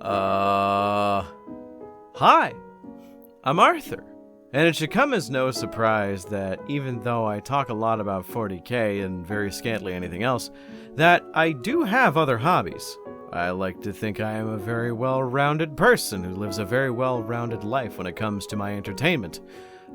Hi, I'm Arthur, and it should come as no surprise that even though I talk a lot about 40k and very scantily anything else, that I do have other hobbies. I like to think I am a very well-rounded person who lives a very well-rounded life when it comes to my entertainment.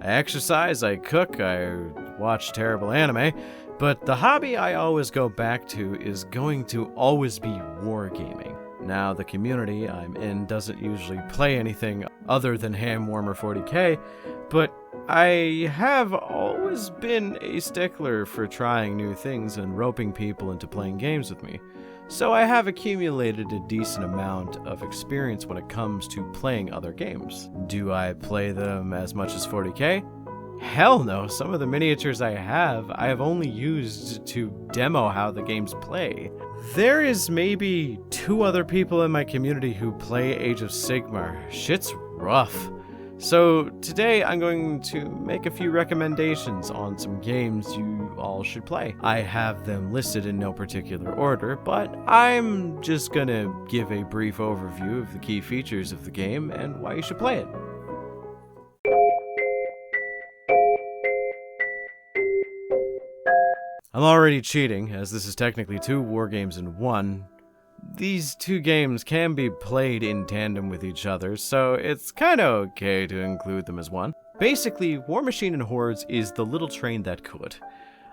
I exercise, I cook, I watch terrible anime, but the hobby I always go back to is going to always be wargaming. Now, the community I'm in doesn't usually play anything other than Hamwarmer 40k, but I have always been a stickler for trying new things and roping people into playing games with me. So I have accumulated a decent amount of experience when it comes to playing other games. Do I play them as much as 40k? Hell no, some of the miniatures I have only used to demo how the games play. There is maybe 2 other people in my community who play Age of Sigmar. Shit's rough. So today I'm going to make a few recommendations on some games you all should play. I have them listed in no particular order, but I'm just gonna give a brief overview of the key features of the game and why you should play it. I'm already cheating, as this is technically 2 wargames in 1. These 2 games can be played in tandem with each other, so it's kinda okay to include them as one. Basically, Machine and Horde is the little train that could.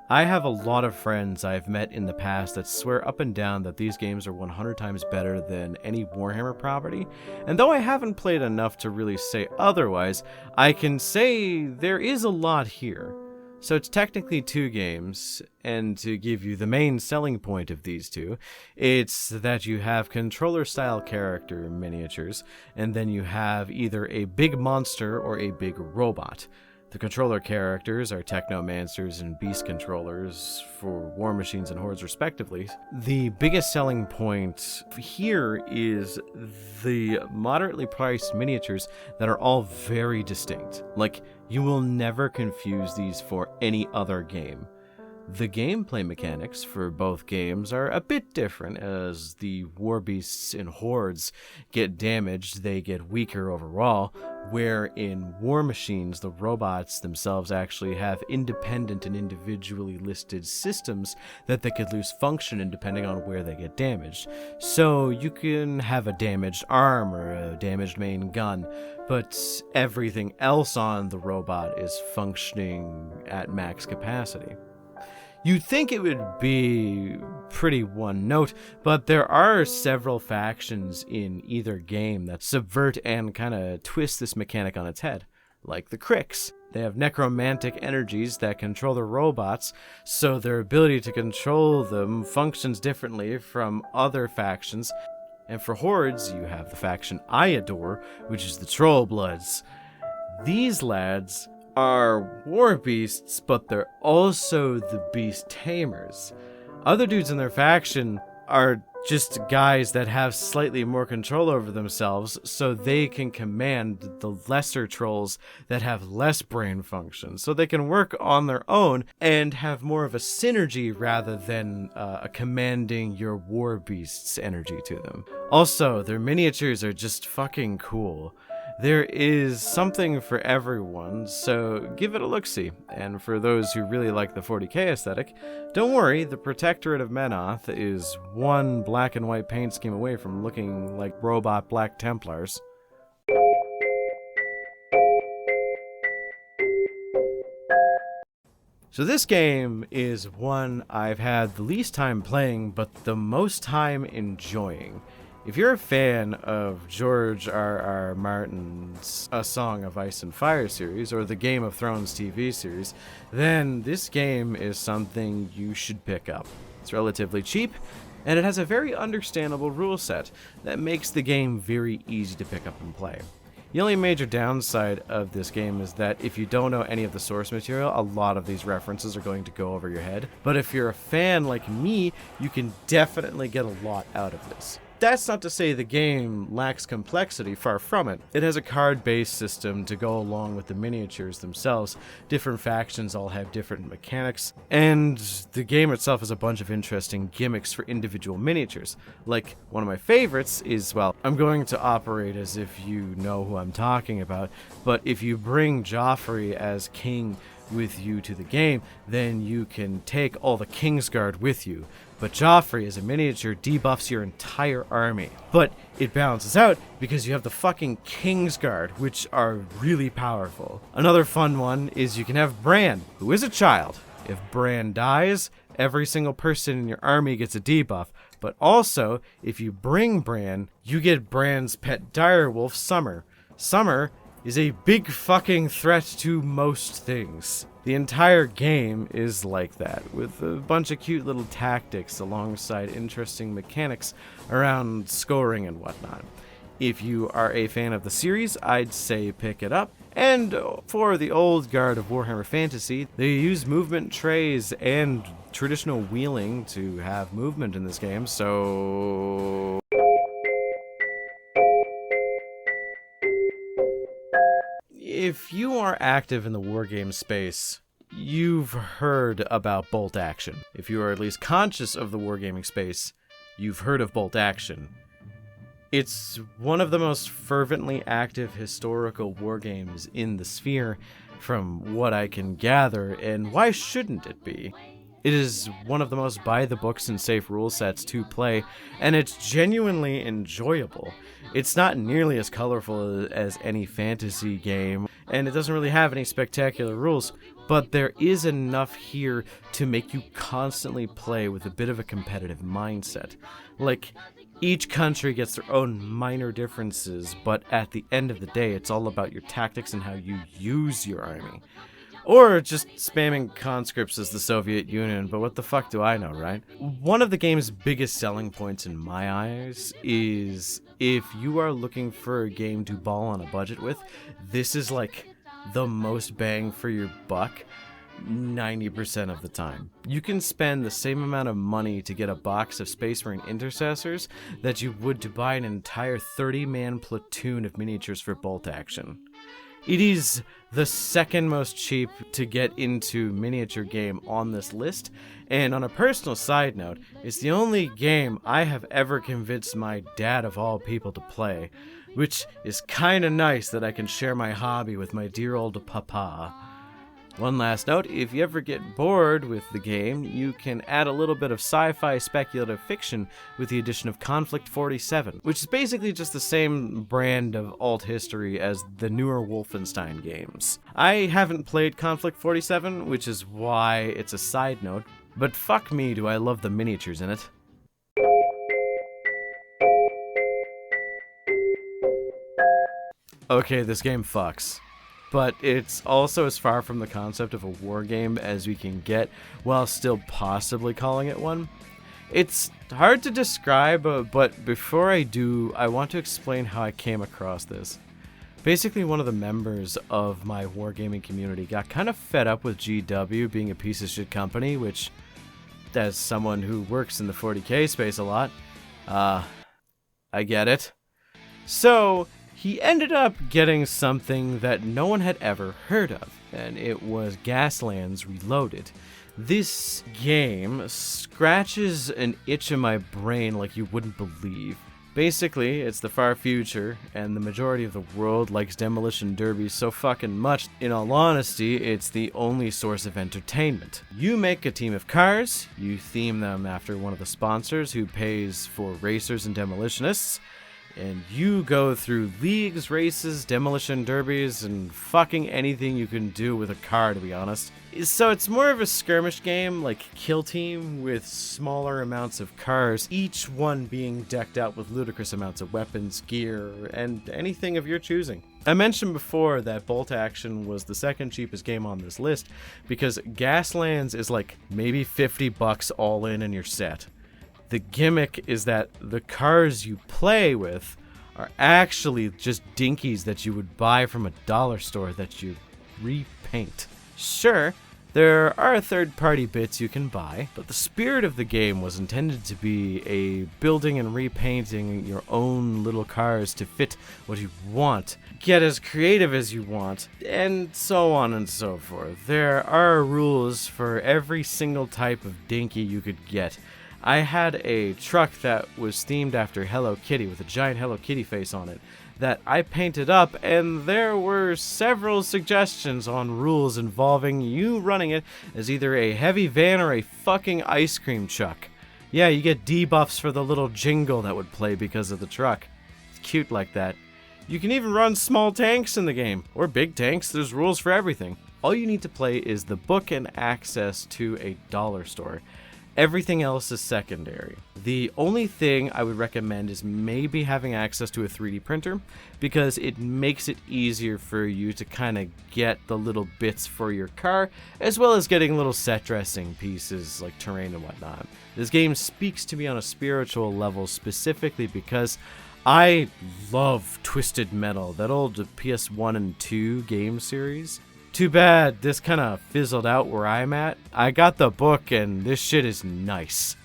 I have a lot of friends I've met in the past that swear up and down that these games are 100 times better than any Warhammer property, and though I haven't played enough to really say otherwise, I can say there is a lot here. So it's technically 2 games, and to give you the main selling point of these 2, it's that you have controller-style character miniatures, and then you have either a big monster or a big robot. The controller characters are Technomancers and Beast Controllers for War Machines and Hordes respectively. The biggest selling point here is the moderately priced miniatures that are all very distinct. Like, you will never confuse these for any other game. The gameplay mechanics for both games are a bit different. As the war beasts in Hordes get damaged, they get weaker overall, where in War Machines, the robots themselves actually have independent and individually listed systems that they could lose function in depending on where they get damaged. So you can have a damaged arm or a damaged main gun, but everything else on the robot is functioning at max capacity. You'd think it would be pretty one note, but there are several factions in either game that subvert and kind of twist this mechanic on its head, like the Cricks. They have necromantic energies that control the robots, so their ability to control them functions differently from other factions. And for Hordes, you have the faction I adore, which is the Trollbloods. These lads are war beasts, but they're also the beast tamers. Other dudes in their faction are just guys that have slightly more control over themselves, so they can command the lesser trolls that have less brain function, so they can work on their own and have more of a synergy rather than commanding your war beast's energy to them. Also, their miniatures are just fucking cool. There is something for everyone, so give it a look-see. And for those who really like the 40k aesthetic, don't worry, the Protectorate of Meno is one black and white paint scheme away from looking like robot Black Templars. So this game is one I've had the least time playing, but the most time enjoying. If you're a fan of George R.R. Martin's A Song of Ice and Fire series, or the Game of Thrones TV series, then this game is something you should pick up. It's relatively cheap, and it has a very understandable rule set that makes the game very easy to pick up and play. The only major downside of this game is that if you don't know any of the source material, a lot of these references are going to go over your head. But if you're a fan like me, you can definitely get a lot out of this. That's not to say the game lacks complexity, far from it. It has a card-based system to go along with the miniatures themselves. Different factions all have different mechanics, and the game itself has a bunch of interesting gimmicks for individual miniatures. Like, one of my favorites is, well, I'm going to operate as if you know who I'm talking about, but if you bring Joffrey as king with you to the game, then you can take all the Kingsguard with you. But Joffrey as a miniature debuffs your entire army. But it balances out because you have the fucking Kingsguard, which are really powerful. Another fun one is you can have Bran, who is a child. If Bran dies, every single person in your army gets a debuff. But also, if you bring Bran, you get Bran's pet direwolf, Summer. Summer is a big fucking threat to most things. The entire game is like that, with a bunch of cute little tactics alongside interesting mechanics around scoring and whatnot. If you are a fan of the series, I'd say pick it up. And for the old guard of Warhammer Fantasy, they use movement trays and traditional wheeling to have movement in this game, so... If you are active in the wargame space, you've heard about bolt action. If you are at least conscious of the wargaming space, you've heard of bolt action. It's one of the most fervently active historical wargames in the sphere, from what I can gather, and why shouldn't it be? It is one of the most by-the-books and safe rule sets to play, and it's genuinely enjoyable. It's not nearly as colorful as any fantasy game, and it doesn't really have any spectacular rules, but there is enough here to make you constantly play with a bit of a competitive mindset. Like, each country gets their own minor differences, but at the end of the day, it's all about your tactics and how you use your army. Or just spamming conscripts as the Soviet Union, but what the fuck do I know, right? One of the game's biggest selling points in my eyes is if you are looking for a game to ball on a budget with, this is like the most bang for your buck 90% of the time. You can spend the same amount of money to get a box of Space Marine Intercessors that you would to buy an entire 30-man platoon of miniatures for bolt action. It is the second most cheap to get into miniature game on this list, and on a personal side note, it's the only game I have ever convinced my dad of all people to play, which is kinda nice that I can share my hobby with my dear old papa. One last note, if you ever get bored with the game, you can add a little bit of sci-fi speculative fiction with the addition of Conflict 47, which is basically just the same brand of alt history as the newer Wolfenstein games. I haven't played Conflict 47, which is why it's a side note, but fuck me do I love the miniatures in it. Okay, this game fucks. But it's also as far from the concept of a war game as we can get while still possibly calling it one. It's hard to describe, but before I do, I want to explain how I came across this. Basically, one of the members of my wargaming community got kind of fed up with GW being a piece of shit company, which, as someone who works in the 40k space a lot, I get it. So he ended up getting something that no one had ever heard of, and it was Gaslands Reloaded. This game scratches an itch in my brain like you wouldn't believe. Basically, it's the far future, and the majority of the world likes demolition derbies so fucking much, in all honesty, it's the only source of entertainment. You make a team of cars, you theme them after one of the sponsors who pays for racers and demolitionists, and you go through leagues, races, demolition derbies, and fucking anything you can do with a car, to be honest. So it's more of a skirmish game, like Kill Team, with smaller amounts of cars, each one being decked out with ludicrous amounts of weapons, gear, and anything of your choosing. I mentioned before that Bolt Action was the second cheapest game on this list, because Gaslands is like maybe $50 all in and you're set. The gimmick is that the cars you play with are actually just dinkies that you would buy from a dollar store that you repaint. Sure, There are third-party bits you can buy, but the spirit of the game was intended to be a building and repainting your own little cars to fit what you want, get as creative as you want, and so on and so forth. There are rules for every single type of dinky you could get. I had a truck that was themed after Hello Kitty with a giant Hello Kitty face on it that I painted up, and there were several suggestions on rules involving you running it as either a heavy van or a fucking ice cream truck. Yeah, you get debuffs for the little jingle that would play because of the truck. It's cute like that. You can even run small tanks in the game, or big tanks. There's rules for everything. All you need to play is the book and access to a dollar store. Everything else is secondary. The only thing I would recommend is maybe having access to a 3D printer, because it makes it easier for you to kind of get the little bits for your car, as well as getting little set dressing pieces like terrain and whatnot. This game speaks to me on a spiritual level specifically because I love Twisted Metal, that old PS1 and 2 game series. Too bad this kind of fizzled out where I'm at. I got the book and this shit is nice.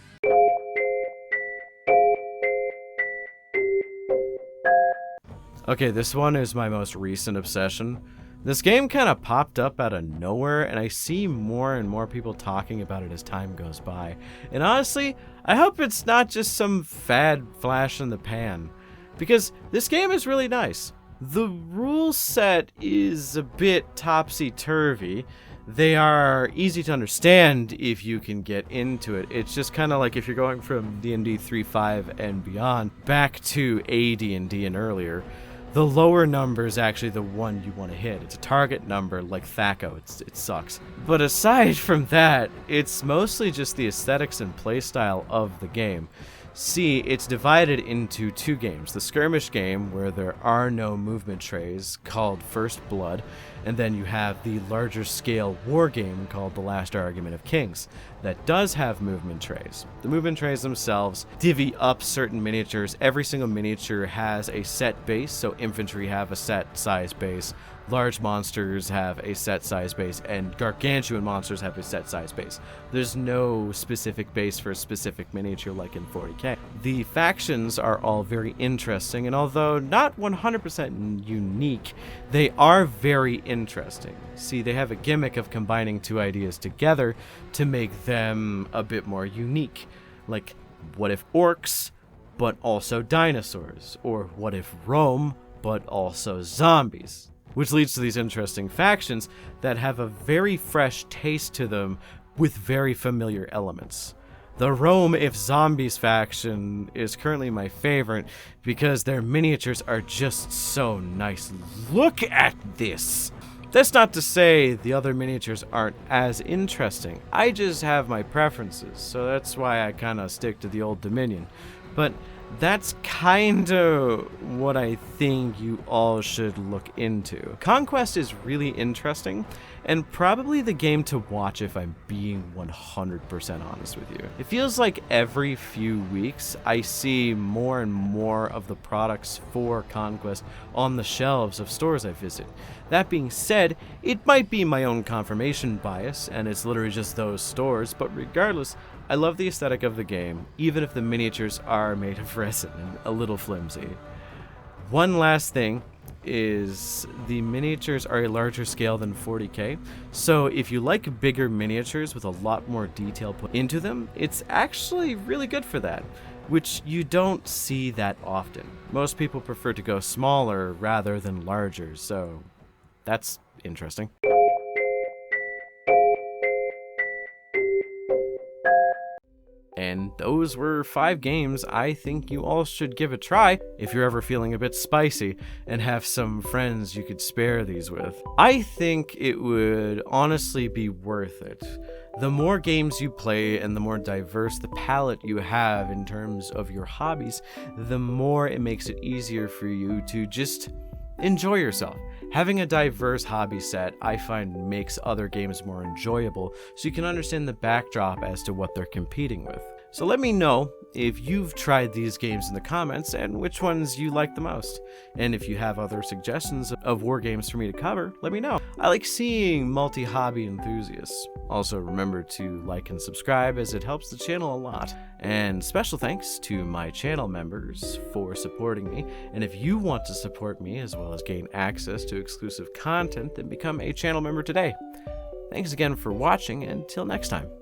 Okay, this one is my most recent obsession. This game kind of popped up out of nowhere, and I see more and more people talking about it as time goes by. And honestly, I hope it's not just some fad flash in the pan, because this game is really nice. The rule set is a bit topsy-turvy. They are easy to understand if you can get into it. It's just kind of like if you're going from D&D 3.5 and beyond back to AD&D and earlier. The lower number is actually the one you want to hit. It's a target number like THACO. It sucks. But aside from that, it's mostly just the aesthetics and playstyle of the game. See, it's divided into two games. The skirmish game, where there are no movement trays, called First Blood, and then you have the larger scale war game called The Last Argument of Kings, that does have movement trays. The movement trays themselves divvy up certain miniatures. Every single miniature has a set base, so infantry have a set size base, large monsters have a set size base, and gargantuan monsters have a set size base. There's no specific base for a specific miniature like in 40k. The factions are all very interesting, and although not 100% unique, they are very interesting. See, they have a gimmick of combining two ideas together to make them a bit more unique. Like, what if orcs, but also dinosaurs? Or what if Rome, but also zombies? Which leads to these interesting factions that have a very fresh taste to them with very familiar elements. The Rome If Zombies faction is currently my favorite because their miniatures are just so nice. Look at this! That's not to say the other miniatures aren't as interesting. I just have my preferences, so that's why I kind of stick to the Old Dominion. But that's kind of what I think you all should look into. Conquest is really interesting, and probably the game to watch if I'm being 100% honest with you. It feels like every few weeks I see more and more of the products for Conquest on the shelves of stores I visit. That being said, it might be my own confirmation bias, and it's literally just those stores, but regardless, I love the aesthetic of the game, even if the miniatures are made of resin and a little flimsy. One last thing is the miniatures are a larger scale than 40k, so if you like bigger miniatures with a lot more detail put into them, it's actually really good for that, which you don't see that often. Most people prefer to go smaller rather than larger, so that's interesting. And those were 5 games I think you all should give a try if you're ever feeling a bit spicy and have some friends you could spare these with. I think it would honestly be worth it. The more games you play and the more diverse the palette you have in terms of your hobbies, the more it makes it easier for you to just enjoy yourself. Having a diverse hobby set, I find, makes other games more enjoyable, so you can understand the backdrop as to what they're competing with. So let me know if you've tried these games in the comments and which ones you like the most. And if you have other suggestions of war games for me to cover, let me know. I like seeing multi-hobby enthusiasts. Also, remember to like and subscribe as it helps the channel a lot. And special thanks to my channel members for supporting me. And if you want to support me as well as gain access to exclusive content, then become a channel member today. Thanks again for watching, and until next time.